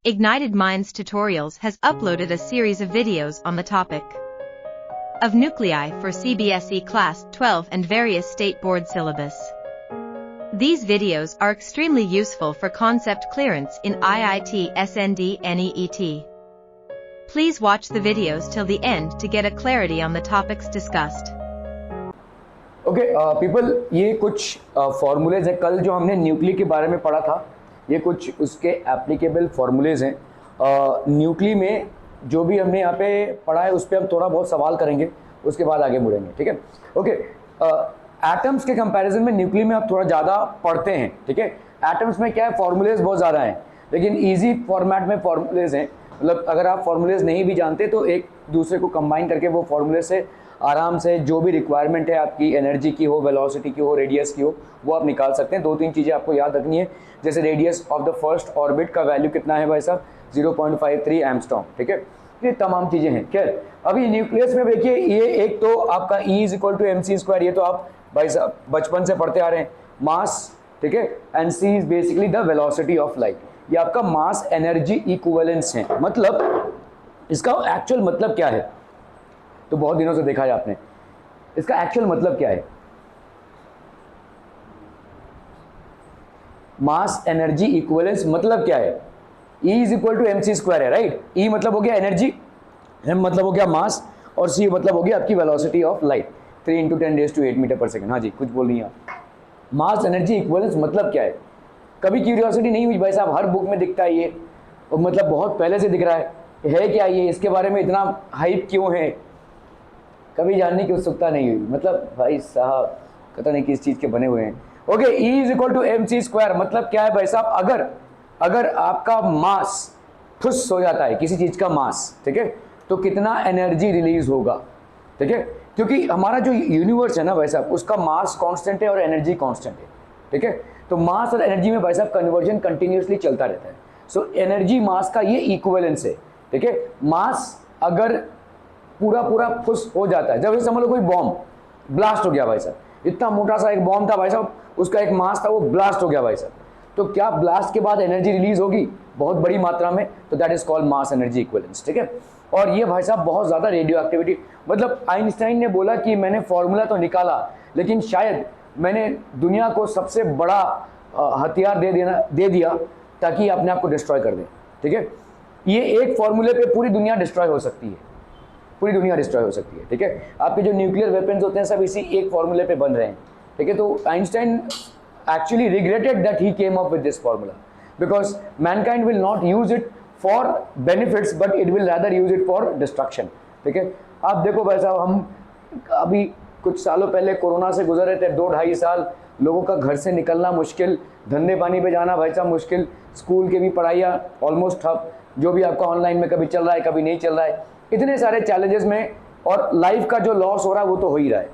Ignited Minds Tutorials has uploaded a series of videos on the topic of nuclei for CBSE Class 12 and various state board syllabus. These videos are extremely useful for concept clearance in IIT, SND, NEET. Please watch the videos till the end to get a clarity on the topics discussed. Okay people, ये कुछ formulas हैं. कल जो हमने nuclei के बारे में पढ़ा था, ये कुछ उसके एप्लीकेबल फॉर्मूलेज हैं. न्यूक्ली में जो भी हमने यहाँ पे पढ़ा है उस पर हम थोड़ा बहुत सवाल करेंगे, उसके बाद आगे मुड़ेंगे. ठीक है. ओके, एटम्स के कंपैरिजन में न्यूक्ली में आप थोड़ा ज़्यादा पढ़ते हैं. ठीक है. एटम्स में क्या है, फॉर्मूलेज बहुत ज़्यादा हैं, लेकिन ईजी फॉर्मेट में फॉर्मूलेज हैं. मतलब अगर आप फॉर्मूलेज नहीं भी जानते तो एक दूसरे को कंबाइन करके वो फॉर्मूले से आराम से जो भी रिक्वायरमेंट है आपकी, एनर्जी की हो, वेलोसिटी की हो, रेडियस की हो, वो आप निकाल सकते हैं. 2-3 चीज़ें आपको याद रखनी है, जैसे radius of the first orbit का वैल्यू कितना है भाई साहब, 0.53 एंगस्ट्रॉम. ठीक है. ये तमाम चीज़ें हैं. खैर, अभी न्यूक्लियस में देखिए, ये एक तो आपका E = mc², ये तो आप भाई साहब बचपन से पढ़ते आ रहे हैं. मास, ठीक है, and C is basically the velocity of light. ये आपका मास एनर्जी इक्विवेलेंस है. मतलब इसका एक्चुअल मतलब क्या है, तो बहुत दिनों से देखा है आपने, इसका एक्चुअल मतलब क्या है. मास एनर्जी इक्विवेलेंस मतलब क्या है, E = mc² है, राइट. E मतलब हो गया एनर्जी, M मतलब हो गया मास, और C मतलब हो गया आपकी वेलोसिटी ऑफ लाइट, 3 × 10⁸ मीटर/सेकंड. हाँ जी, कुछ बोल रही हैं आप. मास एनर्जी इक्विवेलेंस मतलब क्या है, कभी क्यूरियोसिटी नहीं हुई भाई साहब, हर बुक में दिखता है ये, और मतलब बहुत पहले से दिख रहा है क्या ये, इसके बारे में इतना हाइप क्यों है, कभी जानने की उत्सुकता नहीं हुई. मतलब भाई साहब पता नहीं किस चीज़ के बने हुए हैं. ओके, E = mc² मतलब क्या है भाई साहब, अगर आपका मास ठुस हो जाता है, किसी चीज़ का मास, ठीक है, तो कितना एनर्जी रिलीज होगा. ठीक है. क्योंकि हमारा जो यूनिवर्स है ना भाई साहब, उसका मास कांस्टेंट है और एनर्जी कांस्टेंट है. ठीक है. तो मास और एनर्जी में भाई साहब कन्वर्जन कंटिन्यूसली चलता रहता है. सो एनर्जी मास का ये इक्विवेलेंस है. ठीक है. मास अगर पूरा फुस हो जाता है, जब समझ लो कोई बॉम्ब ब्लास्ट हो गया भाई साहब, इतना मोटा सा एक बॉम्ब था भाई साहब, उसका एक मास था, वो ब्लास्ट हो गया भाई साहब, तो क्या ब्लास्ट के बाद एनर्जी रिलीज होगी बहुत बड़ी मात्रा में, तो that is called mass energy equivalence. ठीक है. और ये भाई साहब बहुत ज़्यादा रेडियो एक्टिविटी, मतलब आइंस्टाइन ने बोला कि मैंने फॉर्मूला तो निकाला, लेकिन शायद मैंने दुनिया को सबसे बड़ा हथियार दे दिया ताकि अपने आप को डिस्ट्रॉय कर दें. ठीक है. ये एक फॉर्मूले पे पूरी दुनिया डिस्ट्रॉय हो सकती है, पूरी दुनिया डिस्ट्रॉय हो सकती है. ठीक है. आपके जो न्यूक्लियर वेपन्स होते हैं सब इसी एक फॉर्मूले पे बन रहे हैं. ठीक है. तो Einstein actually regretted that he came up with this formula, because Mankind will not use it for benefits but it will rather use it for destruction. ठीक है. आप देखो भाई साहब, हम अभी कुछ सालों पहले कोरोना से गुजर रहे थे, 2-2.5 साल लोगों का घर से निकलना मुश्किल, धंधे पानी पे जाना भाई साहब मुश्किल, स्कूल की भी पढ़ाइयाँ ऑलमोस्ट ठप, जो भी आपका ऑनलाइन में कभी चल रहा है कभी नहीं चल रहा है, इतने सारे चैलेंजेस में, और लाइफ का जो लॉस हो रहा है वो तो हो ही रहा है.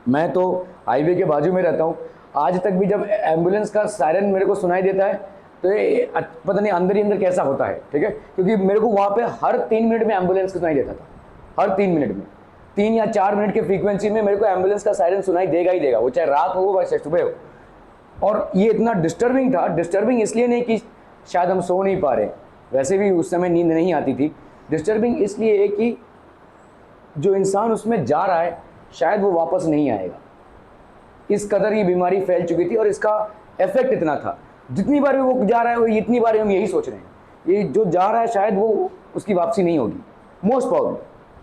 मैं तो हाईवे के बाजू में रहता हूँ, आज तक भी जब एम्बुलेंस का सायरन मेरे को सुनाई देता है तो ये पता नहीं अंदर ही अंदर कैसा होता है. ठीक है. क्योंकि मेरे को वहाँ पे हर 3 मिनट में एम्बुलेंस का सुनाई देता था, हर 3 मिनट में, 3 या 4 मिनट के फ्रीक्वेंसी में मेरे को एम्बुलेंस का सायरन सुनाई देगा ही देगा, वो चाहे रात हो चाहे सुबह हो. और ये इतना डिस्टर्बिंग था, डिस्टर्बिंग इसलिए नहीं कि शायद हम सो नहीं पा रहे, वैसे भी उस समय नींद नहीं आती थी, डिस्टर्बिंग इसलिए है कि जो इंसान उसमें जा रहा है शायद वो वापस नहीं आएगा. इस कदर ये बीमारी फैल चुकी थी और इसका इफेक्ट इतना था, जितनी बार वो जा रहा है वो इतनी बार हम यही सोच रहे हैं, ये जो जा रहा है शायद वो उसकी वापसी नहीं होगी, मोस्ट प्रॉब्लम.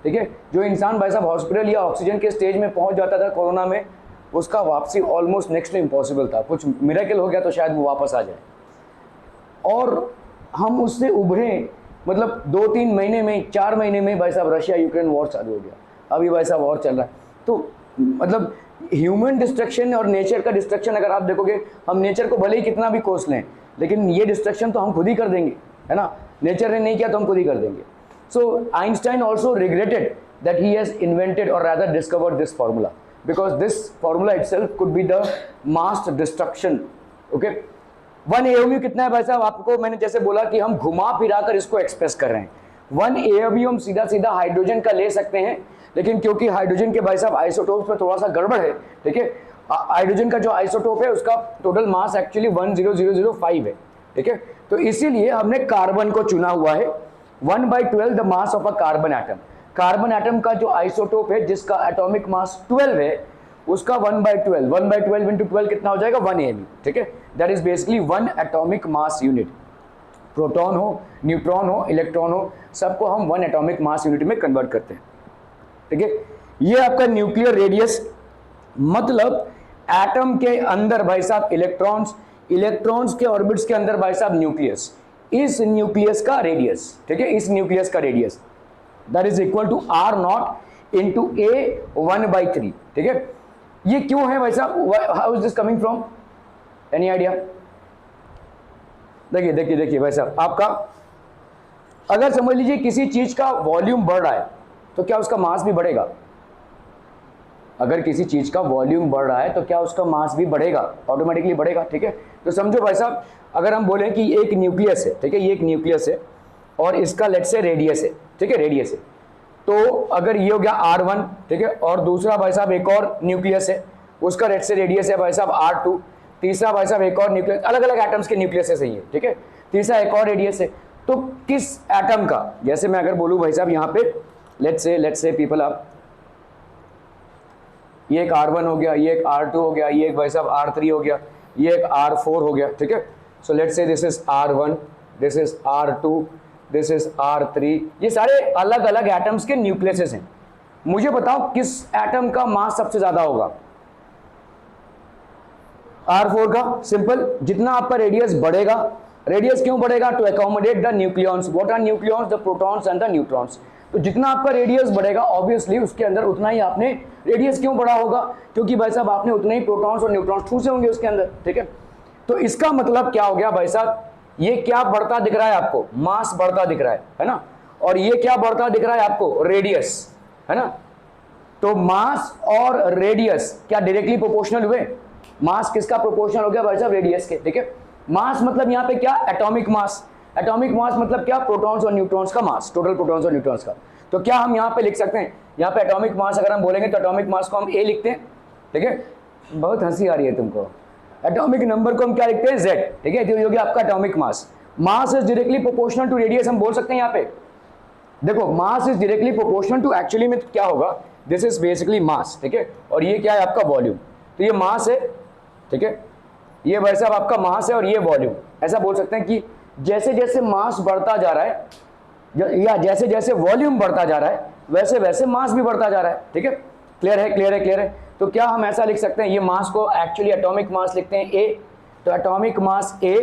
ठीक है. जो इंसान भाई साहब हॉस्पिटल या ऑक्सीजन के स्टेज में पहुंच जाता था कोरोना में, उसका वापसी ऑलमोस्ट नेक्स्ट टू इम्पॉसिबल था. कुछ मिरेकल हो गया तो शायद वो वापस आ जाए, और हम उससे उभरे मतलब 2-3 महीने में, 4 महीने में भाई साहब रशिया यूक्रेन वॉर चालू हो गया, अभी भाई साहब वॉर चल रहा है. तो मतलब ह्यूमन डिस्ट्रक्शन और नेचर का डिस्ट्रक्शन अगर आप देखोगे, हम नेचर को भले ही कितना भी कोस लें, लेकिन ये डिस्ट्रक्शन तो हम खुद ही कर देंगे, है ना. नेचर ने नहीं किया तो हम खुद ही कर देंगे. So Einstein also regretted that he has invented or rather discovered this formula, because this formula itself could be the mass destruction. Okay. 1 AOV कितना है भाई साहब, आपको मैंने जैसे बोला कि हम घुमा फिरा कर इसको एक्सप्रेस कर रहे हैं. 1 AOV हम सीधा हाइड्रोजन का ले सकते हैं, लेकिन क्योंकि हाइड्रोजन के भाई साहब आइसोटोप्स में थोड़ा सा गड़बड़ है. ठीक है. हाइड्रोजन का जो आइसोटोप है उसका टोटल मास एक्चुअली 10005 है. ठीक है. तो इसीलिए हमने कार्बन को चुना हुआ है। 1/12 the mass of a carbon atom. Carbon atom का जो आइसोटोप है जिसका एटॉमिक मास 12 है, उसका 1/12, 1/12 इंटू 12 कितना हो जाएगा 1 eV, ठीक है। That is basically 1 atomic mass unit. Proton हो, न्यूट्रॉन हो, इलेक्ट्रॉन हो, सबको हम 1 एटॉमिक मास यूनिट में कन्वर्ट करते हैं, ठीक है। ये आपका न्यूक्लियर रेडियस, मतलब एटम के अंदर भाई साहब इलेक्ट्रॉन्स, इलेक्ट्रॉन्स के ऑर्बिट्स के अंदर भाई साहब न्यूक्लियस, इस न्यूक्लियस का रेडियस, ठीक है, इस न्यूक्लियस का radius that is equal to R0 into A1/3, ठीक है। ये क्यों है भाई साहब, how is this coming from, any idea? देखिए देखिए देखिए भाई साहब, आपका अगर समझ लीजिए किसी चीज का वॉल्यूम बढ़ रहा है तो क्या उसका मास भी बढ़ेगा? अगर किसी चीज का वॉल्यूम बढ़ रहा है तो क्या उसका मास भी बढ़ेगा? ऑटोमेटिकली बढ़ेगा, ठीक है। तो समझो भाई साहब, अगर हम बोलें कि एक न्यूक्लियस है, ठीक है, ये एक न्यूक्लियस है और इसका लेट्स से रेडियस है, ठीक है, रेडियस है, तो अगर ये हो गया R1, ठीक है, और दूसरा भाई साहब एक और न्यूक्लियस है, उसका लेट्स से रेडियस है भाई साहब R2, तीसरा भाई साहब एक और न्यूक्लियस, अलग अलग एटम्स के न्यूक्लियस है, सही है, ठीक है, तीसरा एक और रेडियस है, तो किस एटम का, जैसे मैं अगर बोलूं भाई साहब यहाँ पे लेट्स से पीपल आप, ये एक R1 हो गया, ये एक R2 हो गया, ये एक भाई साहब R3 हो गया, ये एक R4 हो गया, ठीक है। So let's say this is R1, this is R2, this is R3, ये सारे अलग अलग एटम्स के न्यूक्लियसेस हैं। मुझे बताओ किस एटम का मास सबसे ज्यादा होगा? R4 का। सिंपल, जितना आपका रेडियस बढ़ेगा, रेडियस क्यों बढ़ेगा? To accommodate the nucleons. What are nucleons? The protons and the neutrons. तो जितना आपका रेडियस बढ़ेगा ऑब्वियसली उसके अंदर उतना ही आपने, रेडियस क्यों बढ़ा होगा? क्योंकि भाई साहब आपने उतने ही प्रोटॉन्स और न्यूट्रॉन्स ठूसे होंगे उसके अंदर, ठीक है। तो इसका मतलब क्या हो गया भाई साहब, ये क्या बढ़ता दिख रहा है आपको? मास बढ़ता दिख रहा है ना। और ये क्या बढ़ता दिख रहा है आपको? रेडियस, है ना। तो मास और रेडियस क्या डायरेक्टली प्रोपोर्शनल हुए? मास किसका प्रोपोर्शनल हो गया भाई साहब? रेडियस के, ठीक है। मास मतलब यहाँ पे क्या? Atomic mass. एटॉमिक मास मतलब क्या? प्रोटॉन्स और न्यूट्रॉन्स का मास, टोटल प्रोटॉन्स और न्यूट्रॉन्स का। तो क्या हम यहाँ पे लिख सकते हैं, यहाँ पे एटॉमिक मास अगर हम बोलेंगे तो एटॉमिक मास को हम A लिखते हैं, ठीक है। बहुत हंसी आ रही है तुमको। एटॉमिक नंबर को हम क्या लिखते हैं? Z, ठीक है। तो ये हो गया आपका atomic mass. Mass is directly proportional to radius, हम बोल सकते हैं यहाँ पे। देखो, mass is directly proportional to, actually में क्या होगा, दिस इज बेसिकली मास, ठीक है, और ये क्या है आपका वॉल्यूम। तो ये मास है, ठीक है, ये भाई साहब आपका मास है और ये वॉल्यूम। ऐसा बोल सकते हैं कि जैसे जैसे मास बढ़ता जा रहा है या जैसे जैसे वॉल्यूम बढ़ता जा रहा है वैसे वैसे मास भी बढ़ता जा रहा है, ठीक है। क्लियर है, क्लियर है, क्लियर है। तो क्या हम ऐसा लिख सकते हैं, ये मास को एक्चुअली एटॉमिक मास लिखते हैं A, तो atomic mass A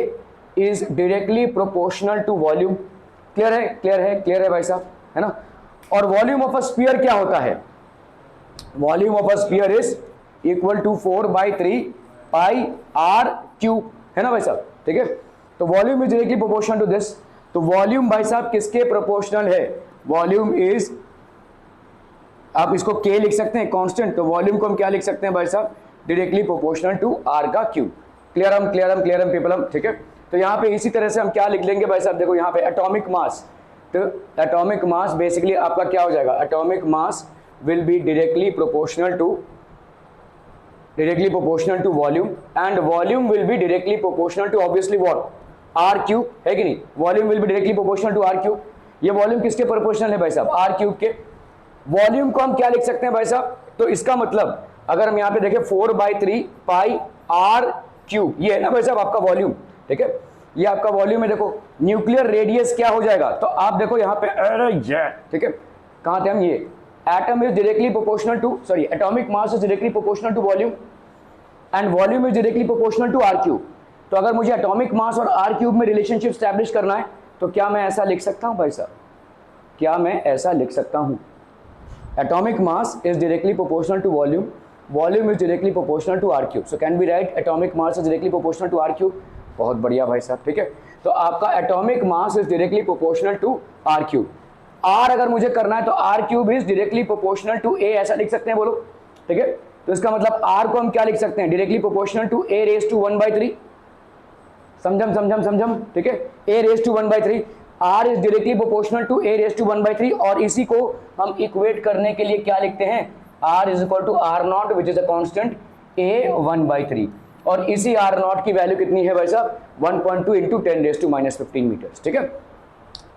is directly proportional to volume. Clear है, क्लियर है, क्लियर है भाई साहब, है ना। और वॉल्यूम ऑफ अ स्फीयर क्या होता है? Volume of a sphere is equal to 4/3 pi R3, है ना भाई साहब, ठीक है। तो volume is directly proportional to this. तो वॉल्यूम भाई साहब किसके प्रोपोर्शनल है? वॉल्यूम इज, आप इसको K लिख सकते हैं कांस्टेंट, तो वॉल्यूम को हम क्या लिख सकते हैं भाई साहब? डायरेक्टली प्रोपोर्शनल टू R का क्यूब। क्लियर हम, क्लियर हम, क्लियर हम पीपल हम, ठीक है। तो यहाँ पे इसी तरह से हम क्या लिख लेंगे भाई साहब? देखो यहाँ पे एटॉमिक मास, तो एटॉमिक मास बेसिकली आपका क्या हो जाएगा? Atomic mass will be directly proportional to volume, and volume will be directly proportional to obviously what? R cube, है कि नहीं? Volume will be directly proportional to R cube. ये volume किसके प्रोपोर्शनल है भाई साहब? R क्यूब के। Volume को हम क्या लिख सकते हैं भाई साहब? तो इसका मतलब अगर हम यहाँ पे देखें 4/3 पाई R क्यूब, ये है ना भाई साहब आपका वॉल्यूम, ठीक है। ये आपका वॉल्यूम है। देखो न्यूक्लियर रेडियस क्या हो जाएगा? तो आप देखो यहाँ पे, अरे ये, ठीक है, कहाँ थे हम? ये atom is directly proportional to, sorry, atomic mass is directly proportional to volume and volume is directly proportional to R cube. तो अगर मुझे एटॉमिक मास और R क्यूब में रिलेशनशिप स्टैब्लिश करना है तो क्या मैं ऐसा लिख सकता हूं भाई साहब? क्या मैं ऐसा लिख सकता हूं? Atomic mass is directly proportional to volume, volume is directly proportional to R cube. So can be right atomic mass is directly proportional to R cube. बहुत बढ़िया भाई साहब, ठीक है। तो आपका atomic mass is directly proportional to R cube. R अगर मुझे करना है तो R cube is directly proportional to A, ऐसा लिख सकते हैं, बोलो, ठीक है। तो इसका मतलब R को हम क्या लिख सकते हैं? Directly proportional to A raise to 1/3। समझम, ठीक है। A raise to 1/3, R is directly proportional to A raise to 1/3, और इसी को हम इक्वेट करने के लिए क्या लिखते हैं? R is equal to R0 which is a constant A 1/3। और इसी आर नॉट की वैल्यू कितनी है भाई साहब 1.2 इंटू 10⁻⁻15 मीटर्स, ठीक है।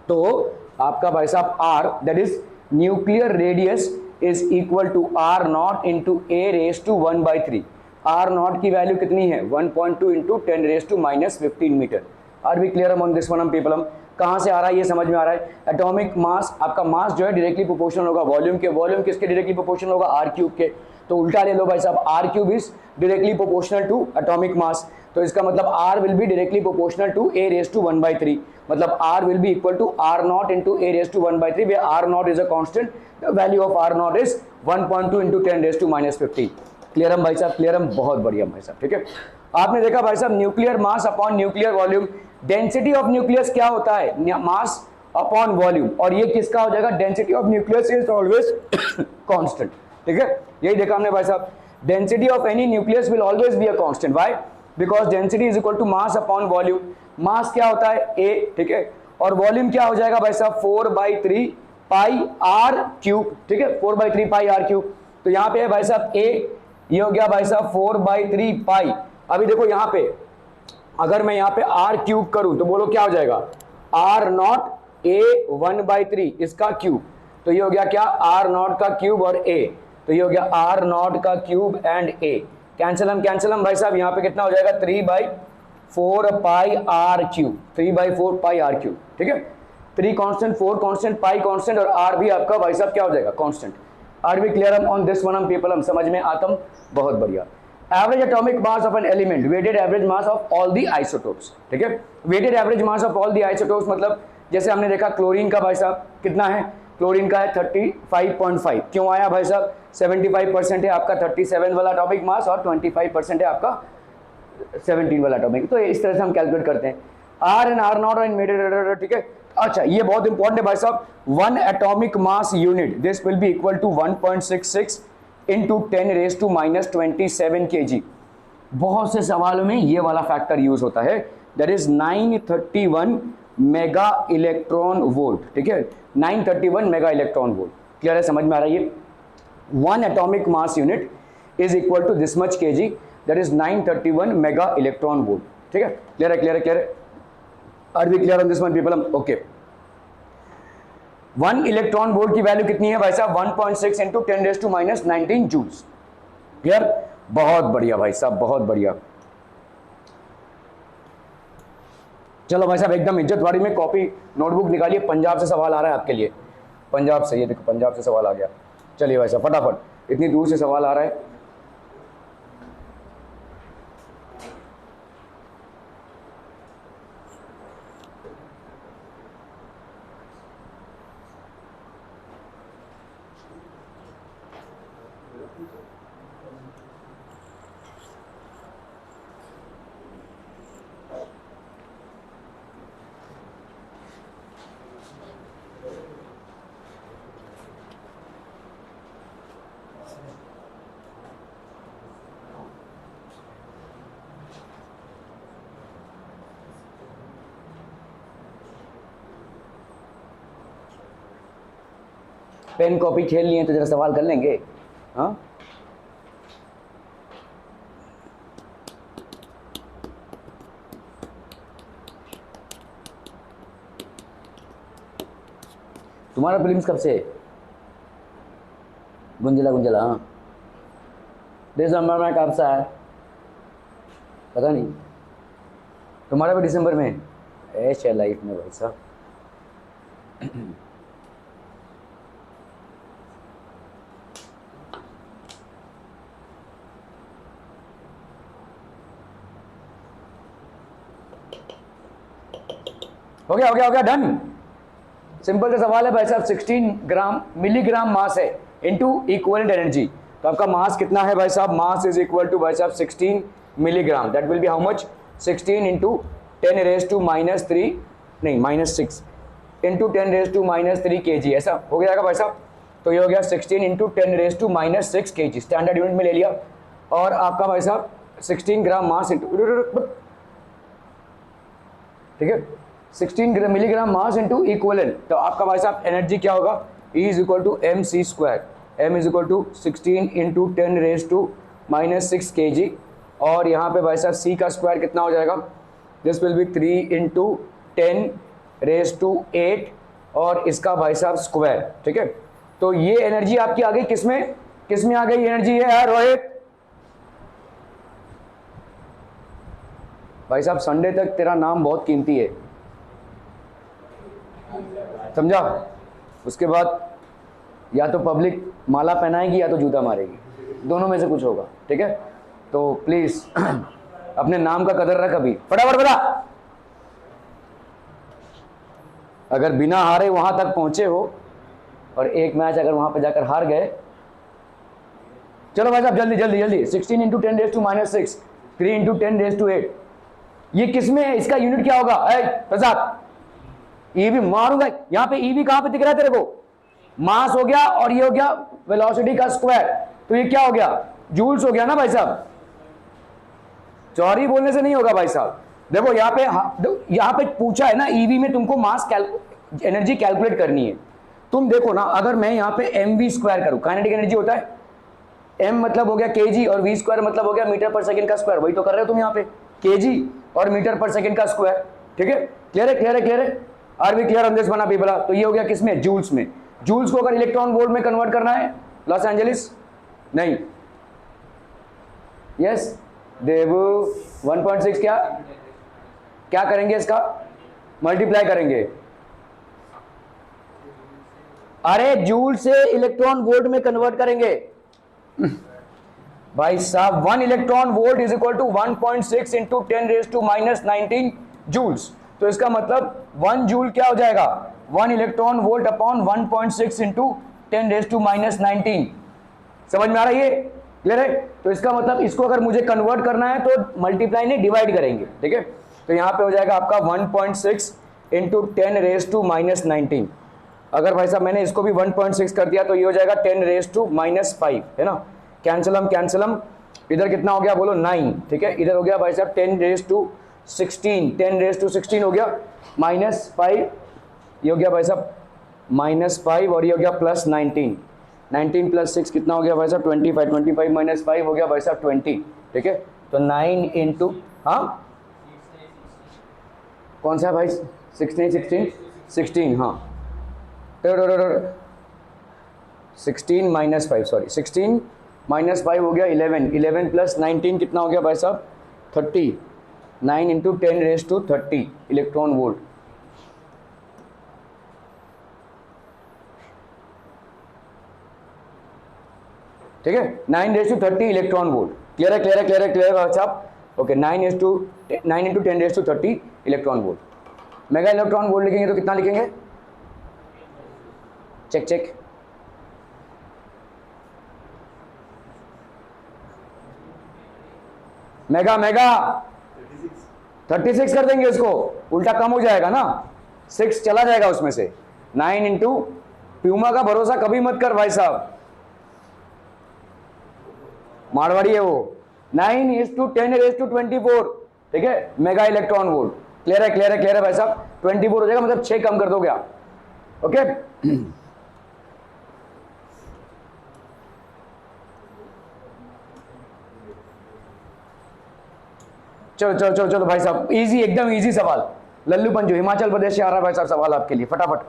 तो आपका भाई साहब R that is nuclear radius is equal to R not into a⁻⁻⁴। R not की वैल्यू कितनी है 1.2 into 10⁻⁻15 metre. Are we clear on this one हम पीपल? हम कहाँ से आ रहा है ये समझ में आ रहा है। एटॉमिक मास, आपका मास जो है डायरेक्टली प्रोपोर्शनल होगा वॉल्यूम के। वॉल्यूम किसके डायरेक्टली प्रोपोर्शनल होगा आर क्यूब के। तो उल्टा ले लो भाई साहब, R cube is directly proportional to atomic mass. तो इसका मतलब R will be directly proportional to a⁻⁴ मतलब R will be equal to R not into a⁻⁴ where R not is a constant. The value of R not is 1.2 into 10⁻⁻15। Clear hmm भाई साहब? Clear हम, बहुत बढ़िया भाई साहब, ठीक है। आपने देखा भाई साहब nuclear mass upon nuclear volume. Density of nucleus क्या होता है? Mass upon volume. और ये किसका हो जाएगा? Density of nucleus is always constant, ठीक है। यही देखा हमने भाई साहब, density of any nucleus will always be a constant. Why? Because density is equal to mass upon volume. Mass क्या होता है? a, ठीक है। और वॉल्यूम क्या हो जाएगा भाई साहब? 4/3 पाई आर क्यूब, ठीक है। 4/3 पाई आर क्यूब। तो यहाँ पे है भाई साहब a, ये हो गया भाई साहब 4/3 पाई। अभी देखो यहाँ पे अगर मैं यहाँ पे आर क्यूब करूं तो बोलो क्या हो जाएगा? आर नॉट ए 1/3 इसका क्यूब। तो ये हो गया क्या? आर नॉट का क्यूब और a, तो ये हो गया आर नॉट का क्यूब एंड a। कैंसिल हम भाई साहब, यहाँ पे कितना हो जाएगा? 3/4 pi r cube, 3/4 pi r cube, ठीक है। 3 कांस्टेंट, 4 कांस्टेंट, पाई कांस्टेंट और आर भी आपका भाई साहब क्या हो जाएगा? कांस्टेंट। आर भी क्लियर ऑन दिस वन हम पीपल? हम समझ में आतम, बहुत बढ़िया। Average atomic mass of an element, weighted average mass of all the isotopes, ठीक है। Weighted average mass of all the isotopes मतलब जैसे हमने देखा क्लोरीन का भाई साहब कितना है? क्लोरीन का है 35.5। क्यों आया भाई साहब? 75% है आपका 37 वाला एटॉमिक मास और 25% है आपका 17 वाला एटॉमिक। तो इस तरह से हम कैलकुलेट करते हैं R and R not and मेटेड, ठीक है। अच्छा ये बहुत इंपॉर्टेंट है भाई साहब, 1 atomic mass unit this will be equal to 1.66 into 10⁻⁻27 kg। बहुत से सवालों में ये वाला फैक्टर यूज होता है, that is 931 mega electron volt, ठीक है। 931 मेगा इलेक्ट्रॉन वोल्ट। क्लियर है? समझ में आ रहा है? ये 1 atomic mass unit is equal to this much kg, that is 931 mega electron volt, ठीक है। क्लियर है? क्लियर है? क्लियर है? Are we clear on this one people? Okay. 1 electron volt की वैल्यू कितनी है भाई साहब? 1.6 इंटू 10⁻⁻19 जूल्स। क्लियर? बहुत बढ़िया भाई साहब, बहुत बढ़िया। चलो भाई साहब एकदम इज्जतवाड़ी में कॉपी नोटबुक निकालिए, पंजाब से सवाल आ रहा है आपके लिए। पंजाब से, ये देखो पंजाब से सवाल आ गया। चलिए भाई साहब फटाफट, इतनी दूर से सवाल आ रहा है। पेन कॉपी खेल लिए तो जरा सवाल कर लेंगे। हाँ तुम्हारा फिल्म्स कब से? गुंजला गुंजला, हाँ। दिसंबर में कब से है पता नहीं, तुम्हारा भी दिसंबर में? ऐसे लाइफ में भाई साहब। हो गया हो गया हो गया, डन। सिंपल सा सवाल है भाई साहब, 16 ग्राम मिलीग्राम मास है इनटू इक्विवेलेंट एनर्जी। तो आपका मास कितना है भाई साहब? मास इज इक्वल टू भाई साहब 16 milligram. That will be how much? 16 into 10⁻⁻³ नहीं -6 इंटू 10⁻⁻³ kg। ऐसा हो गया भाई साहब। तो ये हो गया 16 इंटू 10⁻⁻6 kg, स्टैंडर्ड यूनिट में ले लिया। और आपका भाई साहब 16 ग्राम मास इंटू, ठीक है, 16 मिलीग्राम मास इंटू इक्विवेलेंट। तो आपका भाई साहब एनर्जी क्या होगा? E is equal to mc²। m is equal to 16 into 10⁻⁻6 kg और यहाँ पे भाई साहब c का स्क्वायर कितना हो जाएगा, दिस विल बी 3 इंटू 10⁸ और इसका भाई साहब स्क्वायर, ठीक है। तो ये एनर्जी आपकी आ गई किसमें, किसमें आ गई एनर्जी है यार रोहित भाई साहब, संडे तक तेरा नाम बहुत कीमती है, समझा। उसके बाद या तो पब्लिक माला पहनाएगी या तो जूता मारेगी, दोनों में से कुछ होगा, ठीक है। तो प्लीज अपने नाम का कदर रख, अभी फटाफट बता। अगर बिना हारे वहां तक पहुंचे हो और एक मैच अगर वहां पे जाकर हार गए, चलो भाई साहब जल्दी जल्दी जल्दी, 16 इंटू 10⁻⁶, 3 इंटू 10⁸ ये किसमें है, इसका यूनिट क्या होगा प्रसाद, ईवी मारूंगा यहाँ पे, ईवी कहां पे दिख रहा है तेरे को, मास हो गया और ये हो गया वेलोसिटी का स्क्वायर, तो ये क्या हो गया जूल्स हो गया ना भाई साहब, चौरी बोलने से नहीं होगा भाई साहब। देखो यहाँ पे पूछा है ना, ईवी में तुमको मास एनर्जी कैलकुलेट करनी है। तुम देखो ना, अगर मैं यहाँ पे mv स्क्वायर करूं, काइनेटिक एनर्जी होता है m मतलब हो गया kg और v स्क्वायर मतलब हो गया मीटर पर सेकंड का स्क्वायर, वही तो कर रहे हो तुम यहाँ पे, kg और मीटर पर सेकंड का स्क्वायर, ठीक है। क्लियर है क्लियर है क्लियर है, are we clear on this one people. तो ये हो गया किसमें, जूल्स में। जूल्स को अगर इलेक्ट्रॉन वोल्ट में कन्वर्ट करना है, लॉस एंजलिस नहीं, यस देव 1.6 क्या क्या करेंगे, इसका मल्टीप्लाई करेंगे, अरे जूल से इलेक्ट्रॉन वोल्ट में कन्वर्ट करेंगे भाई साहब। 1 electron volt is equal to 1.6 into 10⁻⁹ joules. तो इसका मतलब 1 जूल क्या हो जाएगा, 1 इलेक्ट्रॉन वोल्ट अपॉन 1.6 इंटू 10⁻⁹। समझ में आ रहा है ये, क्लियर है। तो इसका मतलब इसको अगर मुझे कन्वर्ट करना है तो मल्टीप्लाई नहीं डिवाइड करेंगे, ठीक है। तो यहां पे हो जाएगा आपका 1.6 इंटू 10⁻⁻⁹। अगर भाई साहब मैंने इसको भी 1.6 कर दिया तो ये हो जाएगा 10⁻⁵, है ना। कैंसलम कैंसलम, इधर कितना हो गया बोलो 9, ठीक है। इधर हो गया भाई साहब 10⁻16 हो गया, -5 ये हो गया भाई साहब -5 और ये हो गया +19, 19 + 6 कितना हो गया भाई साहब 25, 25 - 5 हो गया भाई साहब 20, ठीक है। तो 9 इंटू, हाँ कौन सा है भाई, 16, हाँ 16 - 5 सॉरी 16 - 5 हो गया 11, 11 + 19 कितना हो गया भाई साहब 30, 9 इंटू 10⁻30 इलेक्ट्रॉन वोल्ट। ठीक है, 9⁻30 इलेक्ट्रॉन वोल्ट। क्लियर है क्लियर है क्लियर है क्लियर है भाई साहब, okay. 9 into 10⁻30 electron volt. Mega electron volt लिखेंगे तो कितना लिखेंगे, चेक चेक, मेगा मेगा 36 कर देंगे उसको, उल्टा कम हो जाएगा ना, 6 चला जाएगा उसमें से। 9 इंटू, प्यूमा का भरोसा कभी मत कर भाई साहब, मारवाड़ी है वो। 9 × 10⁻24, ठीक है, मेगा इलेक्ट्रॉन वोल्ट। क्लियर है क्लियर है क्लियर है भाई साहब, 24 हो जाएगा, मतलब 6 कम कर दोगे आप, ओके। चलो चलो चलो चलो भाई साहब, इजी एकदम इजी सवाल, लल्लू पंजू हिमाचल प्रदेश से आ रहा है भाई साहब सवाल आपके लिए, फटाफट।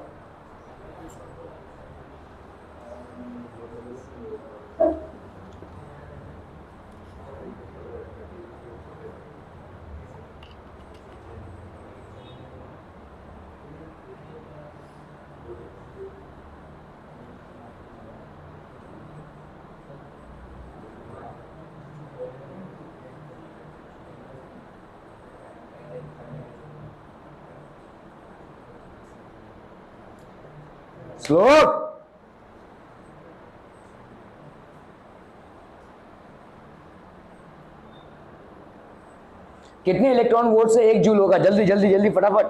श्लोक, कितने इलेक्ट्रॉन वोल्ट से 1 जूल होगा, जल्दी जल्दी जल्दी फटाफट।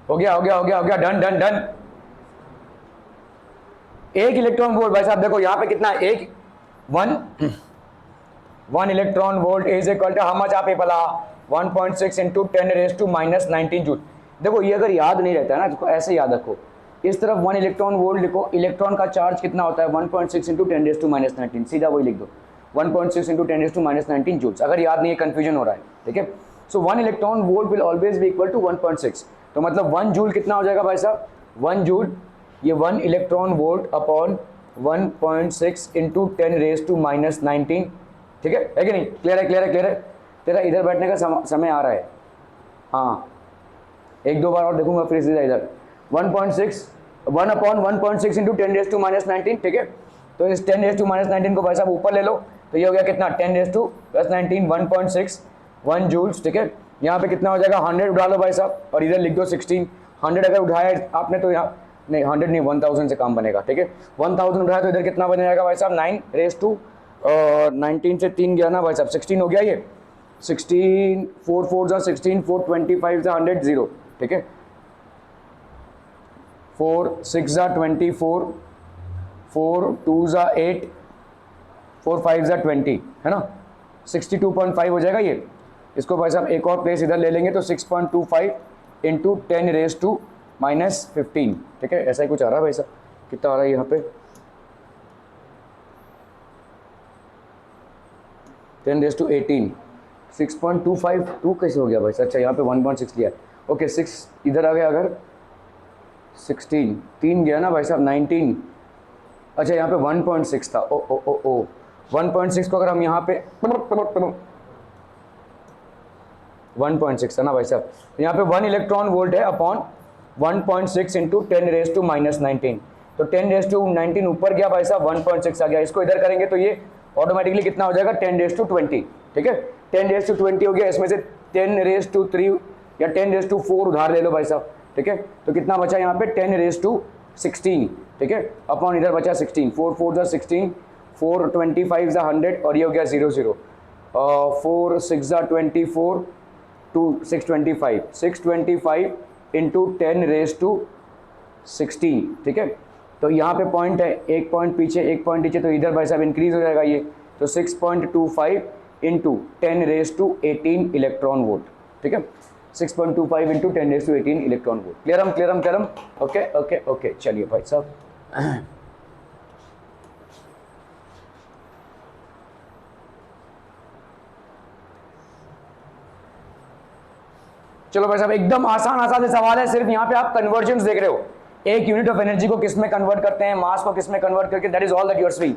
हो गया हो गया हो गया हो गया, डन डन डन। एक इलेक्ट्रॉन वोल्ट भाई साहब देखो यहाँ पे कितना, एक one electron volt is equal to how much आप बोला 1.6 इंटू 10⁻⁻19 जूल। देखो ये अगर याद नहीं रहता है ना तो ऐसे याद रखो, इस तरफ 1 इलेक्ट्रॉन वोल्ट लिखो, इलेक्ट्रॉन का चार्ज कितना होता है 1.6 इंटू 10⁻⁻19, सीधा वही लिख दो 1.6 इंटू 10⁻⁻19 जूल्स, अगर याद नहीं है कंफ्यूजन हो रहा है, ठीक है। So 1 electron volt will always be equal to 1.6, तो मतलब 1 जूल कितना हो जाएगा भाई साहब, 1 जूल ये 1 इलेक्ट्रॉन वोल्ट अपॉन 1.6 इंटू 10⁻⁻19, ठीक है कि नहीं? क्लियर है क्लियर है क्लियर है? तेरा इधर बैठने का समय आ रहा है, हाँ एक दो बार और देखूंगा फिर सीधा इधर 1 अपॉन 1.6 इंटू 10⁻⁻19, ठीक है। तो इस 10⁻⁻19 को भाई साहब ऊपर ले लो, तो ये हो गया कितना 10⁻+19 1.6 1 जूल्स, ठीक है। यहाँ पे कितना हो जाएगा 100 उठा लो भाई साहब और इधर लिख दो 16, 100 अगर उठाया आपने तो यहाँ नहीं 100 नहीं 1000 से काम बनेगा, ठीक है। 1000 उठाया तो इधर कितना बन जाएगा भाई साहब 9⁻19 से 3 गया ना भाई साहब 16 हो गया, ये 16 4 4 जा 16 4 25 जा 100 0, ठीक है। 4 6 जा 24 4 2 जा 8 4 5 जा 20, है ना 62.5 हो जाएगा ये। इसको भाई साहब एक और प्लेस इधर ले लेंगे तो 6.25 इंटू 10⁻⁻15, ठीक है। ऐसा ही कुछ आ रहा है भाई साहब, कितना आ रहा है यहाँ पे 10⁻18 6.25 2 कैसे हो गया भाई साहब, अच्छा यहाँ पे 1.6 लिया, ओके 6 इधर आ गया, अगर 16 3 गया ना भाई साहब 19, अच्छा यहाँ पे 1.6 था, ओ ओ ओ ओ 1.6 को अगर हम यहाँ पे 1.6 था ना भाई साहब, यहाँ पे 1 इलेक्ट्रॉन वोल्ट है अपॉन 1.6 इंटू 10⁻⁻19, तो 10⁻⁻19 ऊपर गया भाई साहब 1.6 आ गया, इसको इधर करेंगे तो ये ऑटोमेटिकली कितना हो जाएगा 10⁻20, ठीक है 10⁻20 हो गया, इसमें से 10⁻3 या 10⁻4 उधार ले लो भाई साहब, ठीक है। तो कितना बचा यहाँ पे 10⁻16, ठीक है, अपॉन इधर बचा 16 4 4 जा 16 4 25 जा 100 और ये हो गया 0 0 4 6 जा 24 2 625 इंटू 10⁻16, ठीक है। तो यहाँ पे पॉइंट है, एक पॉइंट पीछे एक पॉइंट नीचे, तो इधर भाई साहब इंक्रीज हो जाएगा ये, तो 6.25 इंटू 10⁻18 इलेक्ट्रॉन वोल्ट, ठीक है 6.25 इंटू 10⁻18 इलेक्ट्रॉन वोल्ट। क्लियरम ओके ओके ओके, चलिए भाई साहब चलो भाई साहब एकदम आसान आसान से सवाल है, सिर्फ यहाँ पे आप कन्वर्जन्स देख रहे हो, एक यूनिट ऑफ एनर्जी को किस में कन्वर्ट करते हैं, मास को किस में कन्वर्ट करके, that is all that you are seeing.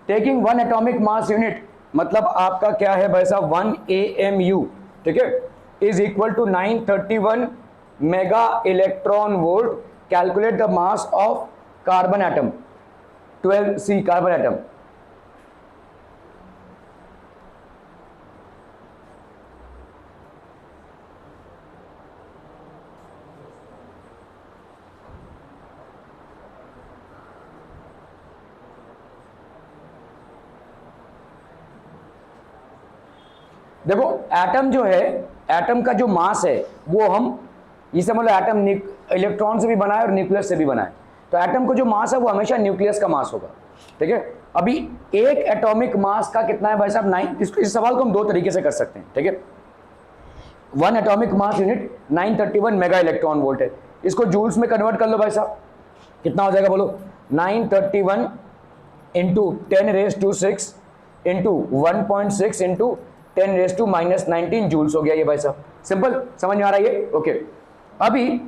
Taking 1 atomic mass unit मतलब आपका क्या है भाई साहब 1 AMU, ठीक है, is equal to 931 mega electron volt. Calculate the mass of carbon atom 12C carbon atom. देखो एटम जो है, एटम का जो मास है वो हम ये समझ लो एटम इलेक्ट्रॉन से भी बना है और न्यूक्लियस से भी बना है, तो एटम को जो मास है वो हमेशा न्यूक्लियस का मास होगा, ठीक है। अभी एक एटॉमिक मास का कितना है भाई साहब 9, इस सवाल को हम दो तरीके से कर सकते हैं, ठीक है। 1 atomic mass unit 931 mega electron volt है, इसको जूल्स में कन्वर्ट कर लो भाई साहब, कितना हो जाएगा बोलो 931 इंटू 10⁻6 इंटू 1.6 इंटू 10⁻⁻19 जूल्स हो गया ये भाई साहब। सिंपल, समझ में आ रहा है ये? ओके। अभी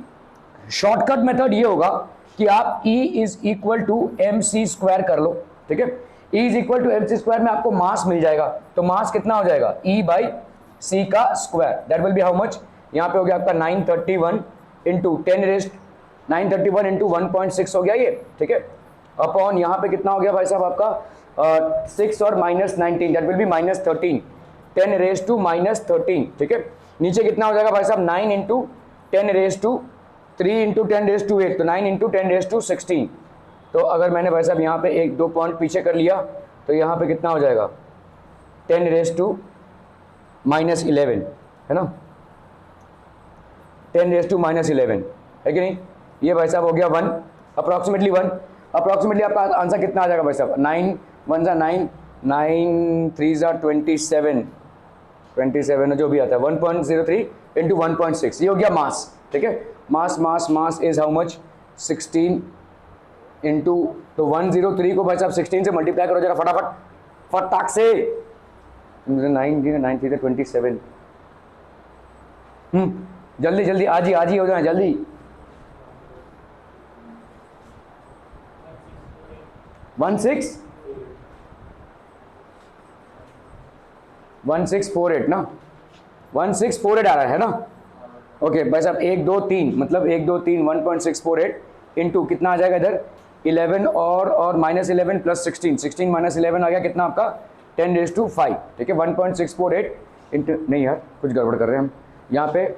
शॉर्टकट मेथड ये होगा कि आप E is equal to mc² कर लो, ठीक है। E is equal to mc² में आपको मास मिल जाएगा, तो मास कितना हो जाएगा E/c का square, that will be how much, यहाँ पे हो गया आपका 931 इंटू 931 इंटू 1.6 हो गया ये, ठीक है, अपॉन यहाँ पे कितना हो गया भाई साहब आपका 6 और -19, दैट विल बी -13 10⁻⁻13, ठीक है। नीचे कितना हो जाएगा भाई साहब 9 इंटू 10⁻3 इंटू 10⁻8, तो 9 इंटू 10⁻16। तो अगर मैंने भाई साहब यहाँ पे एक दो पॉइंट पीछे कर लिया तो यहाँ पे कितना हो जाएगा 10⁻11, है ना 10⁻11, है कि नहीं? ये भाई साहब हो गया 1, अप्रॉक्सीमेटली 1। अप्रॉक्सीमेटली आपका आंसर कितना आ जाएगा भाई साहब? 9 1 ज़ा 9, 9 3 ज़ा 27, 27 जो भी आता है 1.03 इंटू 1.6, ये हो गया मास। ठीक है, mass mass mass is how much? 16 into, तो 103 को भाई साहब 16 से मल्टीप्लाई करो जरा फटाफट, फटाक से। 9 3 27, जल्दी जल्दी आज ही हो जाए जल्दी। 1648 ना, 1648 आ रहा है ना? ओके भाई साहब 1 2 3 मतलब 1 2 3 1.648 इंटू कितना आ जाएगा इधर? 11 और -11 प्लस 16, 16 माइनस 11 आ गया कितना आपका? 10⁵ ठीक है, 1.648 इंटू, नहीं यार कुछ गड़बड़ कर रहे हैं हम यहाँ पे,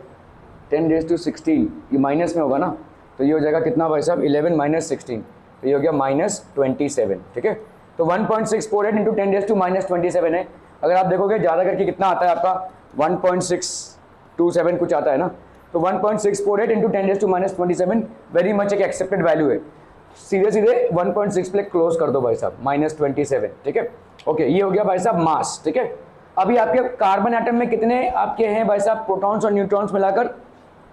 10⁻16 ये माइनस में होगा ना, तो ये हो जाएगा कितना भाई साहब? 11 माइनस 16, तो ये हो गया -27। ठीक है, तो 1.648 इंटू 10⁻27 है। अगर आप देखोगे ज़्यादा करके कितना आता है आपका? 1.627 कुछ आता है ना, तो 1.648 इंटू 10⁻27 वेरी मच एक एक्सेप्टेड वैल्यू है। सीधे सीधे 1.6 पे क्लोज कर दो भाई साहब, -27। ठीक है, ओके ये हो गया भाई साहब मास। ठीक है, अभी आपके कार्बन एटम में कितने आपके हैं भाई साहब? प्रोटॉन्स और न्यूट्रॉन्स मिलाकर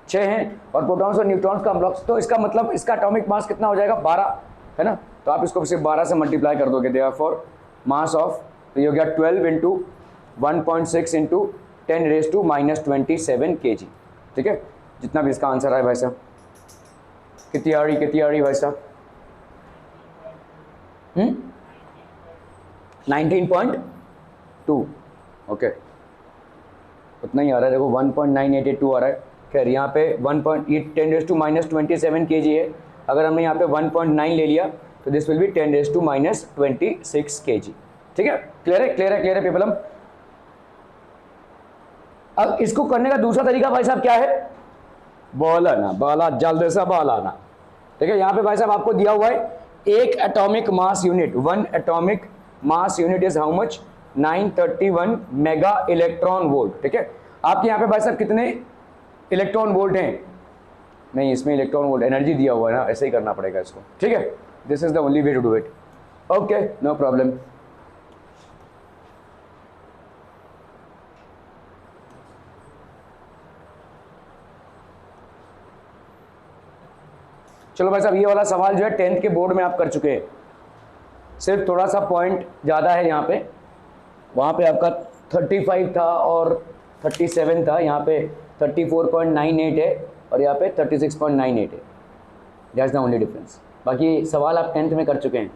6 हैं, और प्रोटॉन्स और न्यूट्रॉन्स का ब्लॉक्स, तो इसका मतलब इसका एटॉमिक मास कितना हो जाएगा? 12 है ना, तो आप इसको सिर्फ 12 से मल्टीप्लाई कर दोगे, देयरफॉर मास ऑफ, तो ये हो गया 12 इंटू 1.6 इंटू 10⁻27 kg। ठीक है, जितना भी इसका आंसर है भाई साहब, कितनी आ रही भाई साहब? 19.2, ओके उतना ही आ रहा है। देखो 1.9882 आ रहा है। खैर यहाँ पे 10⁻27 kg है, अगर हमने यहाँ पे 1.9 ले लिया तो दिस विल बी 10⁻26 kg। ठीक है, क्लियर है पीपल। हम अब इसको करने का दूसरा तरीका भाई साहब क्या है? बोला जल्द से बोलाना। ठीक है, यहाँ पे भाई साहब आपको दिया हुआ है एक atomic mass unit, 1 atomic mass unit is how much? 931 mega electron volt. ठीक है, आपके यहाँ पे भाई साहब कितने इलेक्ट्रॉन वोल्ट हैं? नहीं, इसमें इलेक्ट्रॉन वोल्ट एनर्जी दिया हुआ है ना, ऐसे ही करना पड़ेगा इसको। ठीक है, this is the only way to do it. Okay, no problem. चलो भाई साहब, ये वाला सवाल जो है 10th के बोर्ड में आप कर चुके हैं, सिर्फ थोड़ा सा पॉइंट ज़्यादा है यहाँ पे। वहाँ पे आपका 35 था और 37 था, यहाँ पे 34.98 है और यहाँ पे 36.98 है। That's the only difference. बाकी सवाल आप 10th में कर चुके हैं।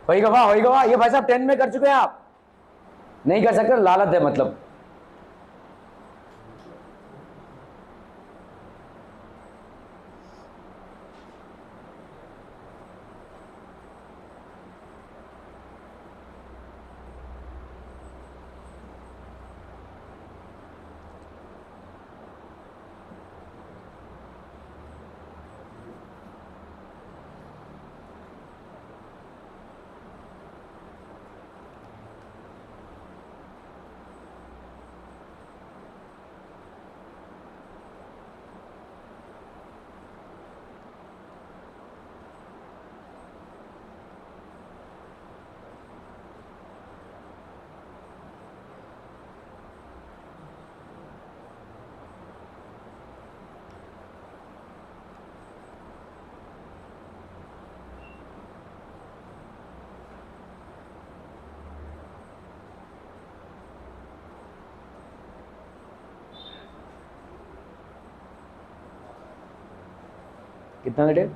होगा ये भाई साहब 10 में कर चुके हैं आप, नहीं कर सकते, लालच है मतलब। कितना लेट है?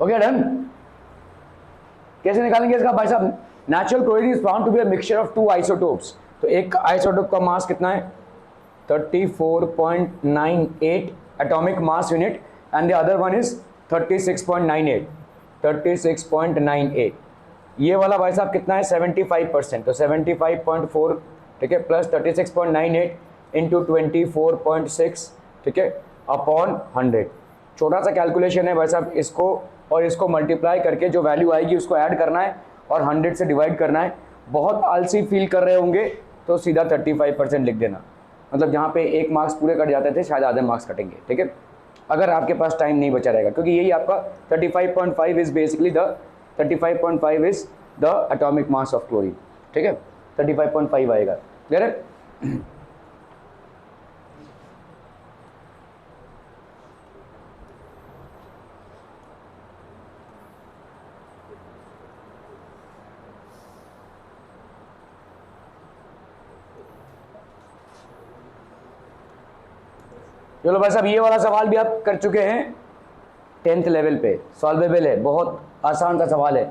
हो गया डन? कैसे निकालेंगे इसका भाई साहब? Natural chlorine is found to be a mixture of two isotopes. तो एक आइसोटोप का मास कितना है? 34.98 atomic mass unit and the other one is 36.98. 36.98. ये वाला भाई साहब कितना है? 75%. तो 75.4, ठीक है, प्लस 36.98 इंटू 24.6, ठीक है, अपॉन 100. छोटा सा कैलकुलेशन है भाई साहब. इसको और इसको मल्टीप्लाई करके जो वैल्यू आएगी उसको ऐड करना है और 100 से डिवाइड करना है. बहुत आलसी फील कर रहे होंगे तो सीधा 35% लिख देना. मतलब जहाँ पे 1 मार्क्स पूरे कट जाते थे शायद आधे मार्क्स कटेंगे, ठीक है, अगर आपके पास टाइम नहीं बचा रहेगा, क्योंकि यही आपका 35.5 is basically the 35.5 is the atomic mass of chlorine. ठीक है, 35.5 आएगा. क्लियर है? चलो भाई साहब, ये वाला सवाल भी आप कर चुके हैं 10th लेवल पे. सॉल्वेबल है, बहुत आसान सा सवाल है.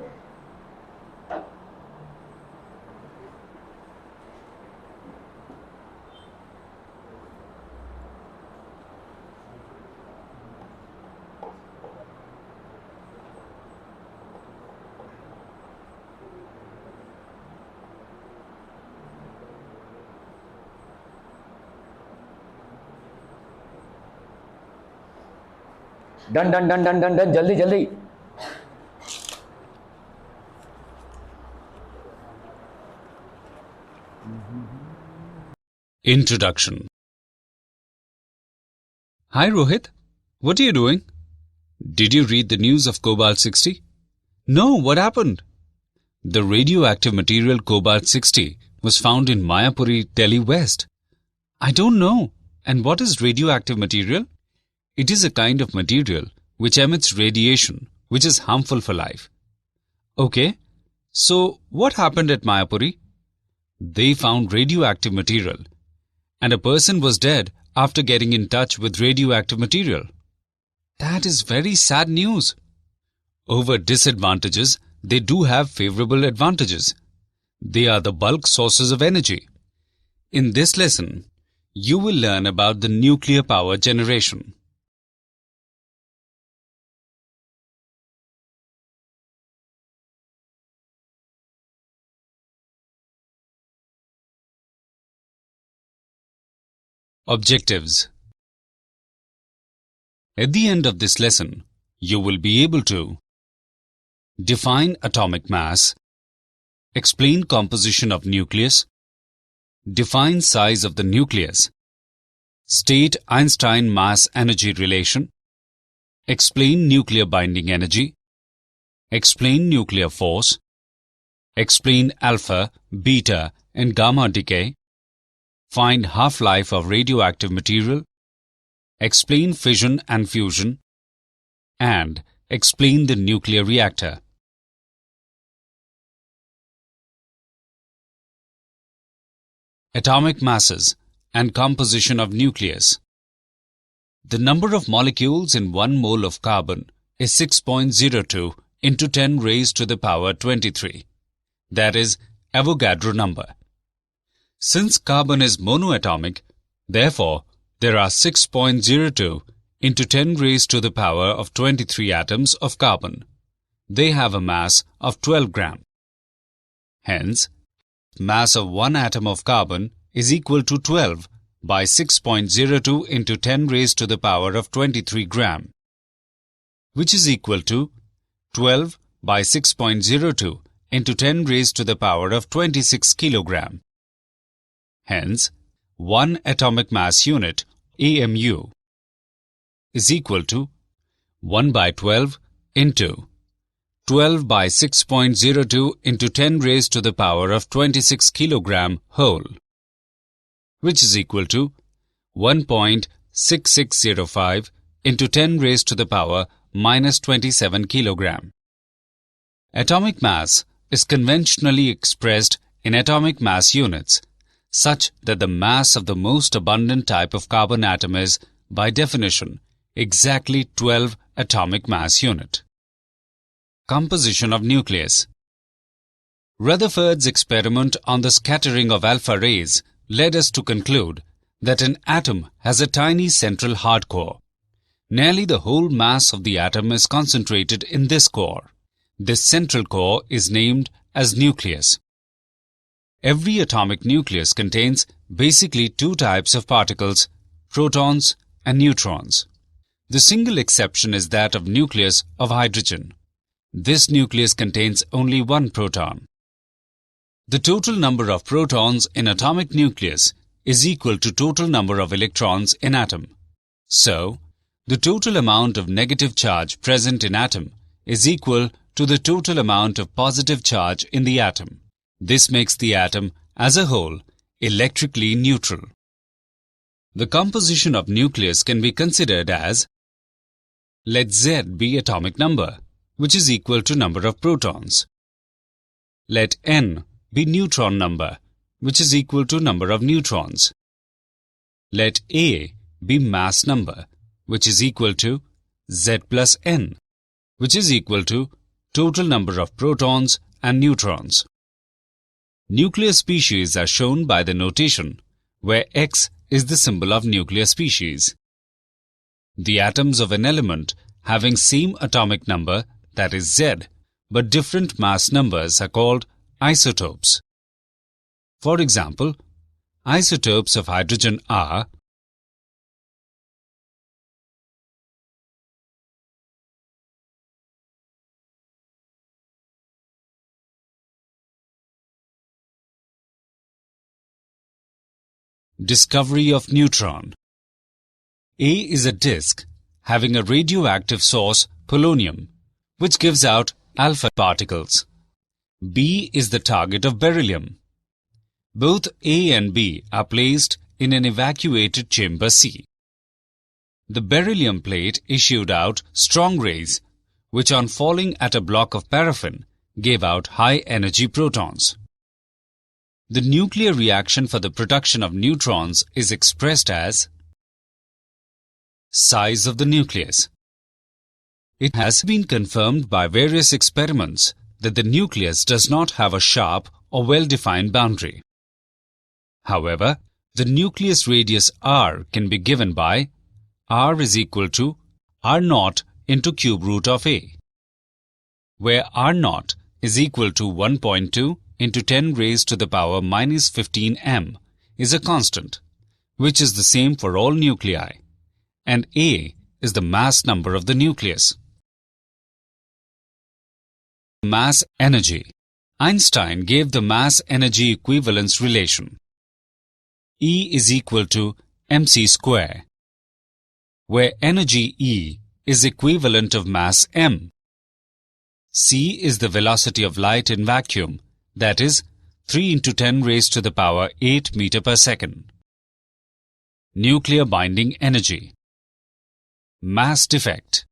Done done done done done done, जल्दी जल्दी. Introduction. Hi Rohit, what are you doing? Did you read the news of cobalt-60? No, what happened? The radioactive material cobalt-60 was found in Mayapuri, Delhi West. I don't know. And what is radioactive material? It is a kind of material which emits radiation which is harmful for life. Okay, so what happened at Mayapuri? They found radioactive material and a person was dead after getting in touch with radioactive material. That is very sad news. Over disadvantages, they do have favorable advantages. They are the bulk sources of energy. In this lesson, you will learn about the nuclear power generation. Objectives. At the end of this lesson, you will be able to define atomic mass, explain composition of nucleus, define size of the nucleus, state Einstein mass-energy relation, explain nuclear binding energy, explain nuclear force, explain alpha, beta, and gamma decay, find half-life of radioactive material, explain fission and fusion, and explain the nuclear reactor. Atomic masses and composition of nucleus. The number of molecules in 1 mole of carbon is 6.02 into 10 raised to the power 23. That is Avogadro number. Since carbon is monoatomic, therefore there are 6.02 into 10 raised to the power of 23 atoms of carbon. They have a mass of 12 gram. Hence, mass of one atom of carbon is equal to 12 by 6.02 into 10 raised to the power of 23 gram, which is equal to 12 by 6.02 into 10 raised to the power of 26 kilogram. Hence, 1 atomic mass unit, AMU, is equal to 1 by 12 into 12 by 6.02 into 10 raised to the power of 26 kilogram whole, which is equal to 1.6605 into 10 raised to the power minus 27 kilogram. Atomic mass is conventionally expressed in atomic mass units, such that the mass of the most abundant type of carbon atom is, by definition, exactly 12 atomic mass unit. Composition of nucleus. Rutherford's experiment on the scattering of alpha rays led us to conclude that an atom has a tiny central hard core. Nearly the whole mass of the atom is concentrated in this core. This central core is named as nucleus. Every atomic nucleus contains basically 2 types of particles, protons and neutrons. The single exception is that of nucleus of hydrogen. This nucleus contains only 1 proton. The total number of protons in atomic nucleus is equal to total number of electrons in atom. So, the total amount of negative charge present in atom is equal to the total amount of positive charge in the atom. This makes the atom as a whole electrically neutral. The composition of nucleus can be considered as: let Z be atomic number, which is equal to number of protons. Let N be neutron number, which is equal to number of neutrons. Let A be mass number, which is equal to Z plus N, which is equal to total number of protons and neutrons. Nuclear species are shown by the notation, where X is the symbol of nuclear species. The atoms of an element having same atomic number, that is Z, but different mass numbers are called isotopes. For example, isotopes of hydrogen are discovery of neutron. A is a disk having a radioactive source, polonium, which gives out alpha particles. B is the target of beryllium. Both A and B are placed in an evacuated chamber C. The beryllium plate issued out strong rays, which on falling at a block of paraffin gave out high-energy protons. The nuclear reaction for the production of neutrons is expressed as size of the nucleus. It has been confirmed by various experiments that the nucleus does not have a sharp or well-defined boundary. However, the nucleus radius r can be given by r is equal to r0 into cube root of a, where r0 is equal to 1.2 into 10 raised to the power minus 15 m is a constant, which is the same for all nuclei, and a is the mass number of the nucleus. Mass energy. Einstein gave the mass-energy equivalence relation. E is equal to mc square, where energy E is equivalent of mass m. C is the velocity of light in vacuum, that is 3 into 10 raised to the power 8 meter per second. Nuclear binding energy. Mass defect.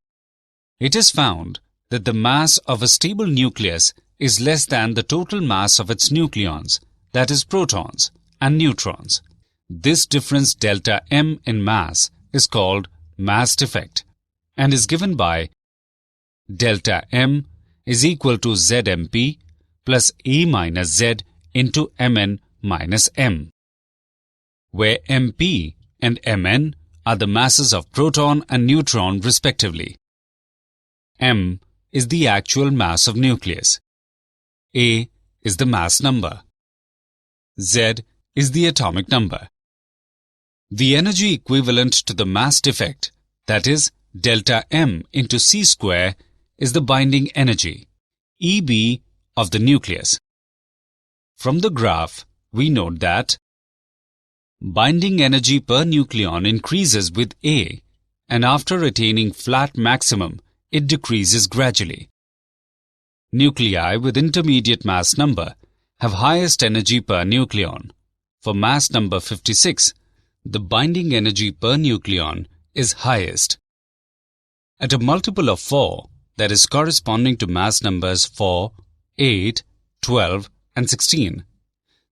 It is found that the mass of a stable nucleus is less than the total mass of its nucleons, that is protons and neutrons. This difference delta M in mass is called mass defect and is given by delta M is equal to ZMP plus A minus Z into Mn minus M, where Mp and Mn are the masses of proton and neutron respectively. M is the actual mass of nucleus. A is the mass number. Z is the atomic number. The energy equivalent to the mass defect, that is delta M into C square, is the binding energy, EB, of the nucleus. From the graph, we note that binding energy per nucleon increases with A, and after attaining flat maximum, it decreases gradually. Nuclei with intermediate mass number have highest energy per nucleon. For mass number 56, the binding energy per nucleon is highest. At a multiple of 4, that is corresponding to mass numbers 4, 8, 12, and 16,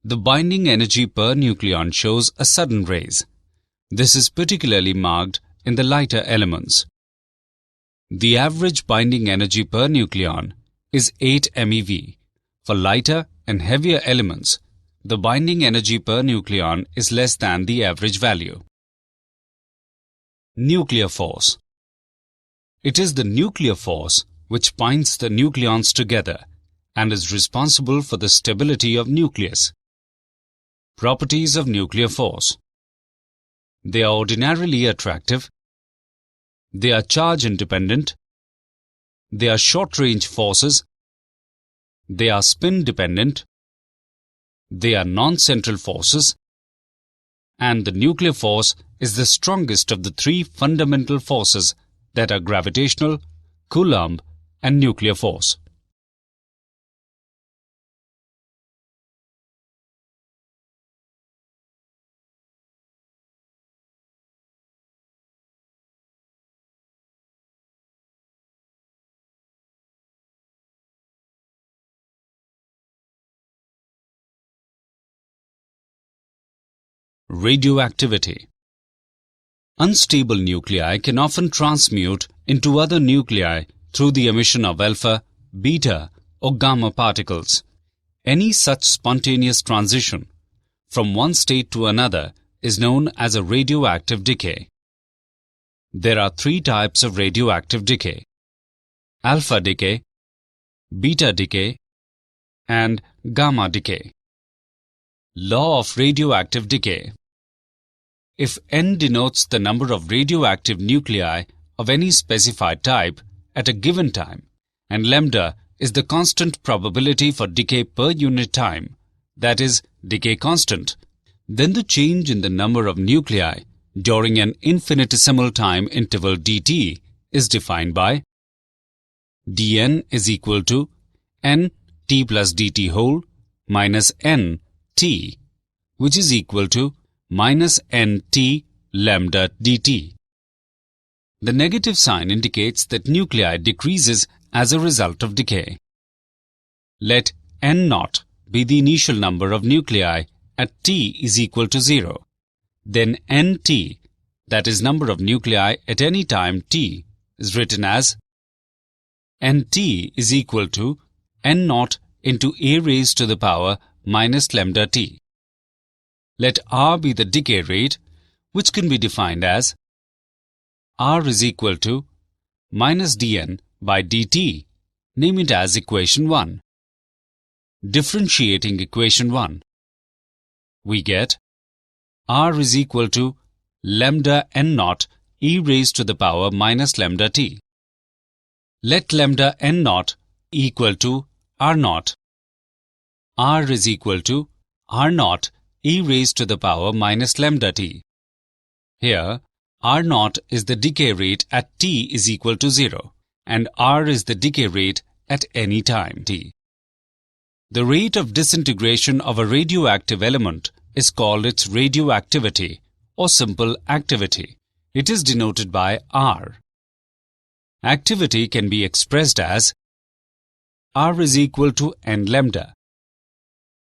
the binding energy per nucleon shows a sudden raise. This is particularly marked in the lighter elements. The average binding energy per nucleon is 8 MeV. For lighter and heavier elements, the binding energy per nucleon is less than the average value. Nuclear force. It is the nuclear force which binds the nucleons together and is responsible for the stability of nucleus. Properties of nuclear force. They are ordinarily attractive. They are charge independent. They are short-range forces. They are spin-dependent. They are non-central forces. And the nuclear force is the strongest of the three fundamental forces that are gravitational, Coulomb, and nuclear force. Radioactivity. Unstable nuclei can often transmute into other nuclei through the emission of alpha, beta, or gamma particles. Any such spontaneous transition from one state to another is known as a radioactive decay. There are three types of radioactive decay: alpha decay, beta decay, and gamma decay. Law of radioactive decay. If N denotes the number of radioactive nuclei of any specified type at a given time, and lambda is the constant probability for decay per unit time, that is, decay constant, then the change in the number of nuclei during an infinitesimal time interval dt is defined by dn is equal to n t plus dt whole minus n t, which is equal to minus nt lambda dt. The negative sign indicates that nuclei decreases as a result of decay. Let n0 be the initial number of nuclei at t is equal to 0. Then nt, that is number of nuclei at any time t, is written as nt is equal to n0 into a raised to the power minus lambda t. Let r be the decay rate, which can be defined as r is equal to minus dn by dt. Name it as equation 1. Differentiating equation 1, we get r is equal to lambda n0 e raised to the power minus lambda t. Let lambda n0 equal to r0. R is equal to r0 e raised to the power minus lambda t. Here, r0 is the decay rate at t is equal to 0, and r is the decay rate at any time t. The rate of disintegration of a radioactive element is called its radioactivity or simple activity. It is denoted by R. Activity can be expressed as R is equal to n lambda.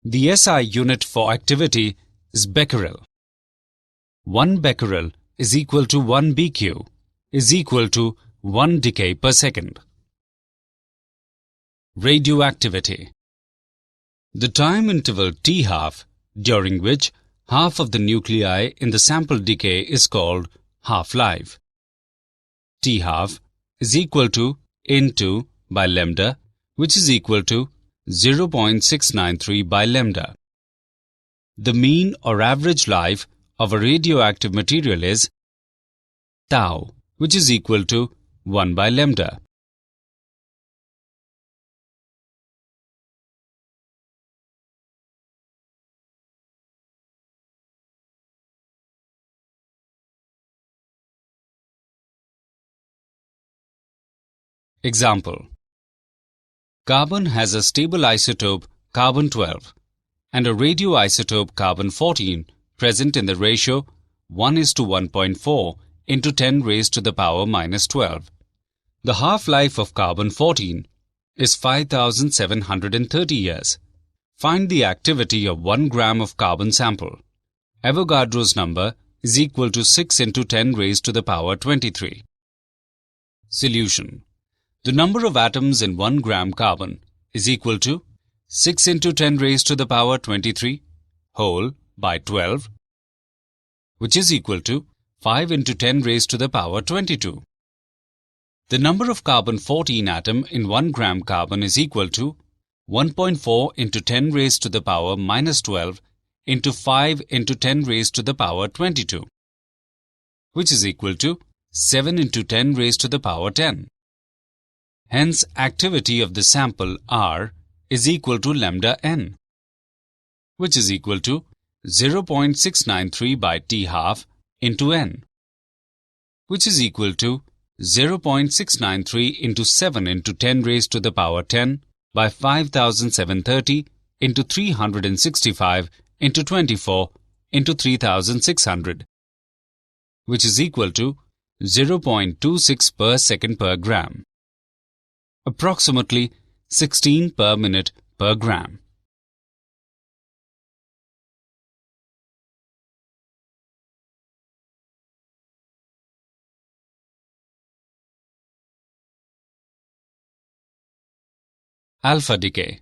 The SI unit for activity is becquerel. 1 becquerel is equal to 1 BQ is equal to 1 decay per second. Radioactivity. The time interval T-half, during which half of the nuclei in the sample decay, is called half-life. T-half is equal to N2 by lambda, which is equal to 0.693 by lambda. The mean or average life of a radioactive material is tau, which is equal to 1 by lambda. Example. Carbon has a stable isotope carbon-12 and a radioisotope carbon-14 present in the ratio 1:1.4 into 10 raised to the power minus 12. The half-life of carbon-14 is 5,730 years. Find the activity of 1 gram of carbon sample. Avogadro's number is equal to 6 into 10 raised to the power 23. Solution. The number of atoms in 1 gram carbon is equal to 6 into 10 raised to the power 23 whole by 12, which is equal to 5 into 10 raised to the power 22. The number of carbon-14 atom in 1 gram carbon is equal to 1.4 into 10 raised to the power minus 12 into 5 into 10 raised to the power 22, which is equal to 7 into 10 raised to the power 10. Hence, activity of the sample R is equal to lambda n, which is equal to 0.693 by T-half into n, which is equal to 0.693 into 7 into 10 raised to the power 10 by 5,730 into 365 into 24 into 3,600, which is equal to 0.26 per second per gram. Approximately 16 per minute per gram. Alpha decay.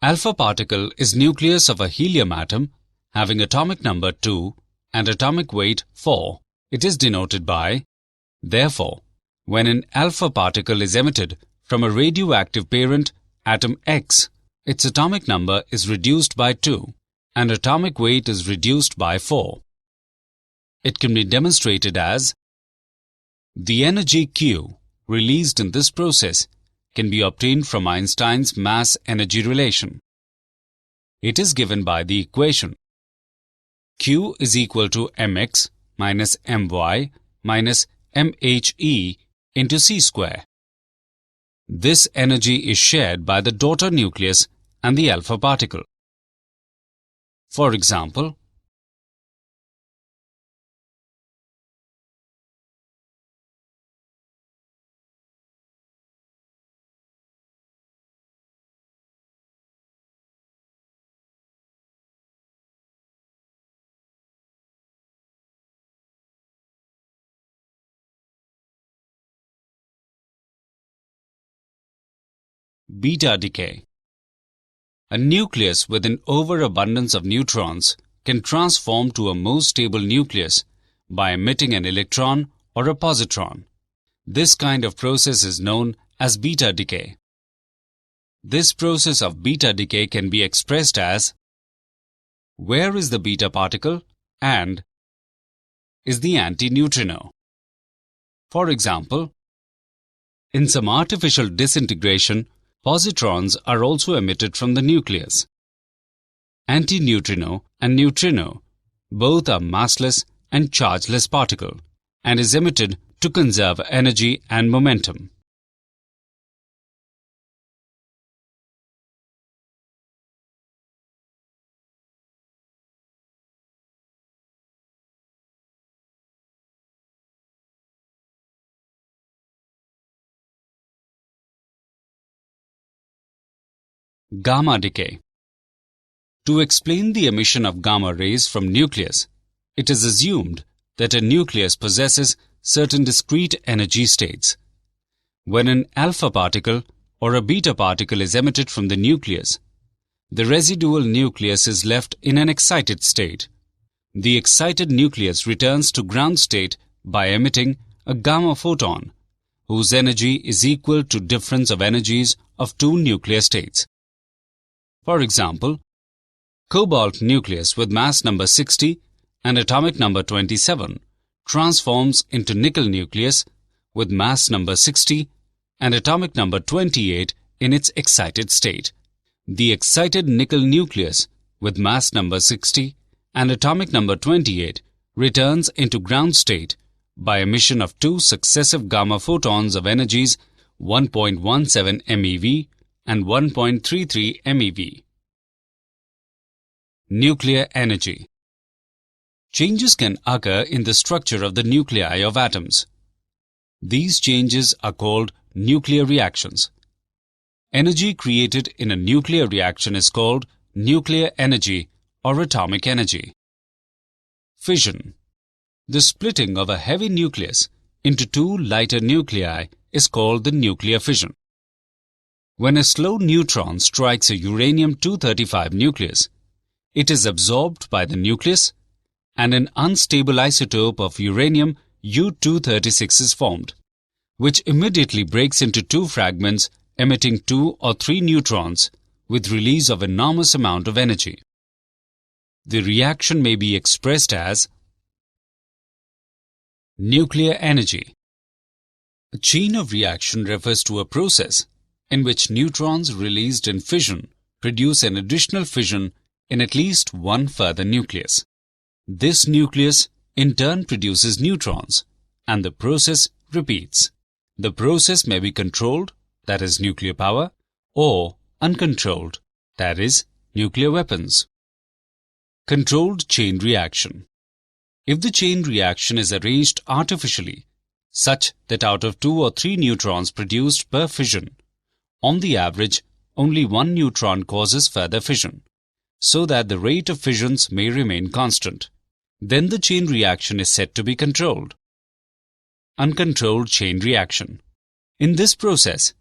Alpha particle is nucleus of a helium atom having atomic number 2 and atomic weight 4. It is denoted by, therefore, when an alpha particle is emitted from a radioactive parent atom X, its atomic number is reduced by 2 and atomic weight is reduced by 4. It can be demonstrated as the energy Q released in this process can be obtained from Einstein's mass-energy relation. It is given by the equation Q is equal to mx minus my minus mhe into c square. This energy is shared by the daughter nucleus and the alpha particle. For example, beta decay. A nucleus with an overabundance of neutrons can transform to a more stable nucleus by emitting an electron or a positron. This kind of process is known as beta decay. This process of beta decay can be expressed as where is the beta particle and is the antineutrino. For example, in some artificial disintegration, positrons are also emitted from the nucleus. Antineutrino and neutrino both are massless and chargeless particle and is emitted to conserve energy and momentum. Gamma decay. To explain the emission of gamma rays from nucleus, it is assumed that a nucleus possesses certain discrete energy states. When an alpha particle or a beta particle is emitted from the nucleus, the residual nucleus is left in an excited state. The excited nucleus returns to ground state by emitting a gamma photon, whose energy is equal to difference of energies of two nuclear states. For example, cobalt nucleus with mass number 60 and atomic number 27 transforms into nickel nucleus with mass number 60 and atomic number 28 in its excited state. The excited nickel nucleus with mass number 60 and atomic number 28 returns into ground state by emission of two successive gamma photons of energies 1.17 MeV and 1.33 MeV. Nuclear energy. Changes can occur in the structure of the nuclei of atoms. These changes are called nuclear reactions. Energy created in a nuclear reaction is called nuclear energy or atomic energy. Fission. The splitting of a heavy nucleus into two lighter nuclei is called the nuclear fission. When a slow neutron strikes a uranium-235 nucleus, it is absorbed by the nucleus and an unstable isotope of uranium U-236 is formed, which immediately breaks into two fragments emitting 2 or 3 neutrons with release of enormous amount of energy. The reaction may be expressed as nuclear energy. A chain of reaction refers to a process in which neutrons released in fission produce an additional fission in at least one further nucleus. This nucleus in turn produces neutrons, and the process repeats. The process may be controlled, that is nuclear power, or uncontrolled, that is nuclear weapons. Controlled chain reaction. If the chain reaction is arranged artificially, such that out of 2 or 3 neutrons produced per fission, on the average, only one neutron causes further fission, so that the rate of fissions may remain constant, then the chain reaction is said to be controlled. Uncontrolled chain reaction. In this process,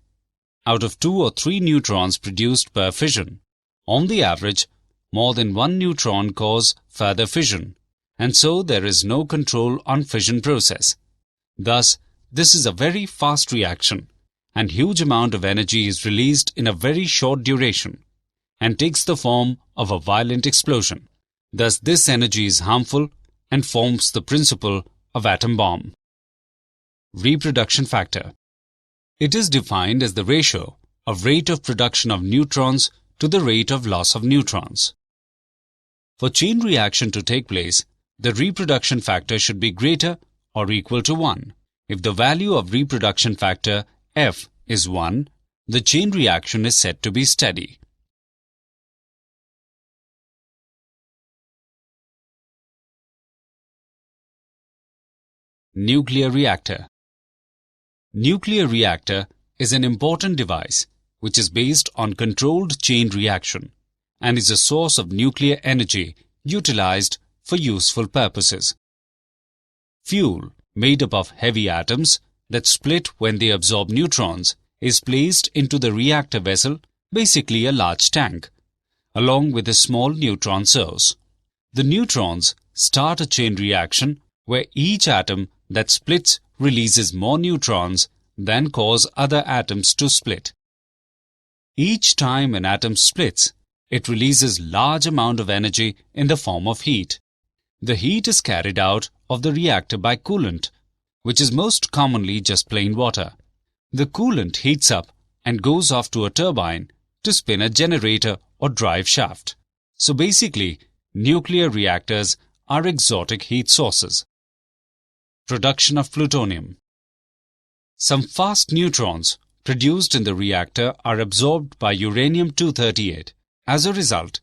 out of 2 or 3 neutrons produced per fission, on the average, more than one neutron cause further fission, and so there is no control on fission process. Thus, this is a very fast reaction, and huge amount of energy is released in a very short duration, and takes the form of a violent explosion. Thus, this energy is harmful and forms the principle of atom bomb. Reproduction factor. It is defined as the ratio of rate of production of neutrons to the rate of loss of neutrons. For chain reaction to take place, the reproduction factor should be greater or equal to 1. If the value of reproduction factor F is 1, the chain reaction is said to be steady. Nuclear reactor. Nuclear reactor is an important device which is based on controlled chain reaction and is a source of nuclear energy utilized for useful purposes. Fuel made up of heavy atoms that split when they absorb neutrons is placed into the reactor vessel, basically a large tank, along with a small neutron source. The neutrons start a chain reaction where each atom that splits releases more neutrons than cause other atoms to split. Each time an atom splits, it releases large amount of energy in the form of heat. The heat is carried out of the reactor by coolant, which is most commonly just plain water. The coolant heats up and goes off to a turbine to spin a generator or drive shaft. So basically, nuclear reactors are exotic heat sources. Production of plutonium. Some fast neutrons produced in the reactor are absorbed by uranium-238. As a result,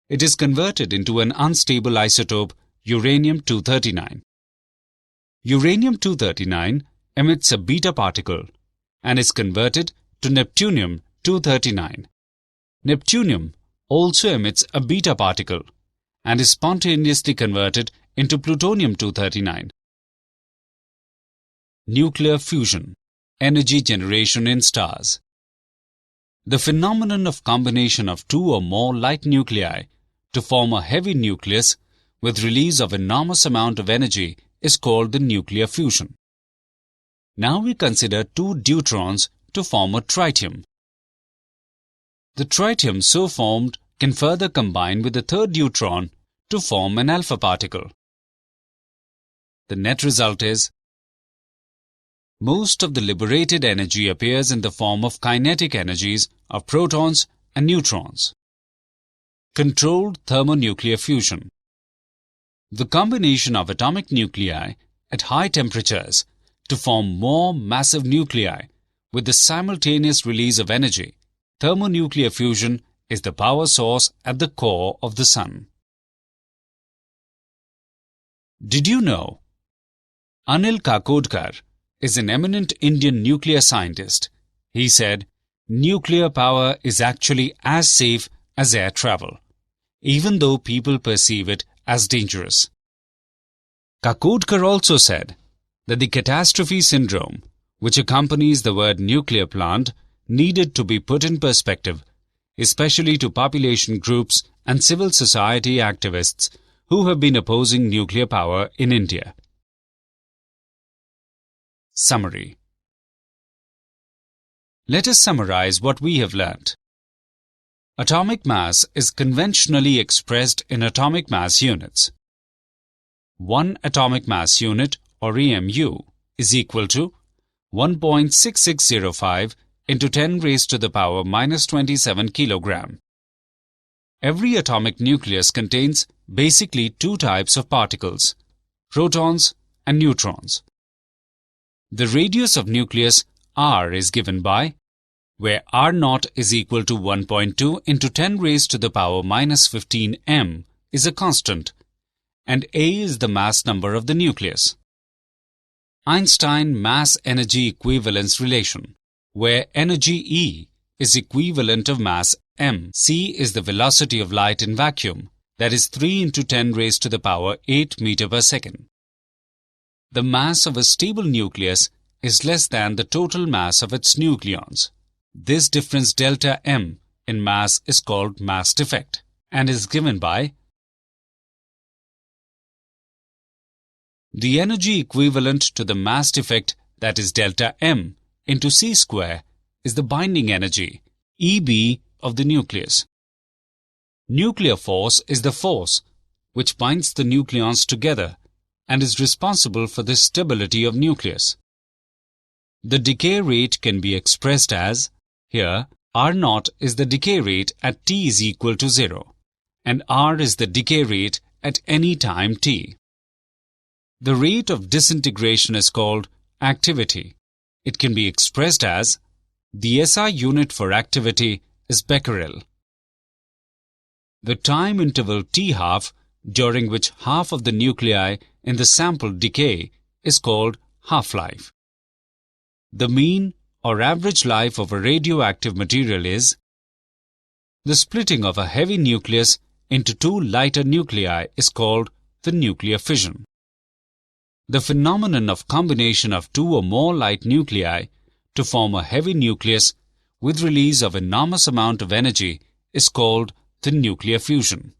it is converted into an unstable isotope uranium-239. Uranium-239 emits a beta particle and is converted to neptunium-239. Neptunium also emits a beta particle and is spontaneously converted into plutonium-239. Nuclear fusion, energy generation in stars. The phenomenon of combination of two or more light nuclei to form a heavy nucleus with release of enormous amount of energy is called the nuclear fusion. Now we consider two deuterons to form a tritium. The tritium so formed can further combine with the third deuteron to form an alpha particle. The net result is most of the liberated energy appears in the form of kinetic energies of protons and neutrons. Controlled thermonuclear fusion. The combination of atomic nuclei at high temperatures to form more massive nuclei with the simultaneous release of energy. Thermonuclear fusion is the power source at the core of the Sun. Did you know? Anil Kakodkar is an eminent Indian nuclear scientist. He said, nuclear power is actually as safe as air travel, even though people perceive it as dangerous. Kakodkar also said that the catastrophe syndrome, which accompanies the word nuclear plant, needed to be put in perspective, especially to population groups and civil society activists who have been opposing nuclear power in India. Summary. Let us summarize what we have learnt. Atomic mass is conventionally expressed in atomic mass units. 1 atomic mass unit, or EMU, is equal to 1.6605 into 10 raised to the power minus 27 kilogram. Every atomic nucleus contains basically two types of particles, protons and neutrons. The radius of nucleus R is given by, where R0 is equal to 1.2 into 10 raised to the power minus 15 m is a constant, and A is the mass number of the nucleus. Einstein mass-energy equivalence relation, where energy E is equivalent of mass m. C is the velocity of light in vacuum, that is 3 into 10 raised to the power 8 meter per second. The mass of a stable nucleus is less than the total mass of its nucleons. This difference delta m in mass is called mass defect and is given by the energy equivalent to the mass defect, that is delta m, into c square is the binding energy, Eb, of the nucleus. Nuclear force is the force which binds the nucleons together and is responsible for the stability of nucleus. The decay rate can be expressed as, here, R0 is the decay rate at t is equal to 0, and R is the decay rate at any time t. The rate of disintegration is called activity. It can be expressed as, the SI unit for activity is becquerel. The time interval t-half, during which half of the nuclei in the sample decay, is called half-life. The mean or average life of a radioactive material is, the splitting of a heavy nucleus into two lighter nuclei is called the nuclear fission. The phenomenon of combination of two or more light nuclei to form a heavy nucleus with release of enormous amount of energy is called the nuclear fusion.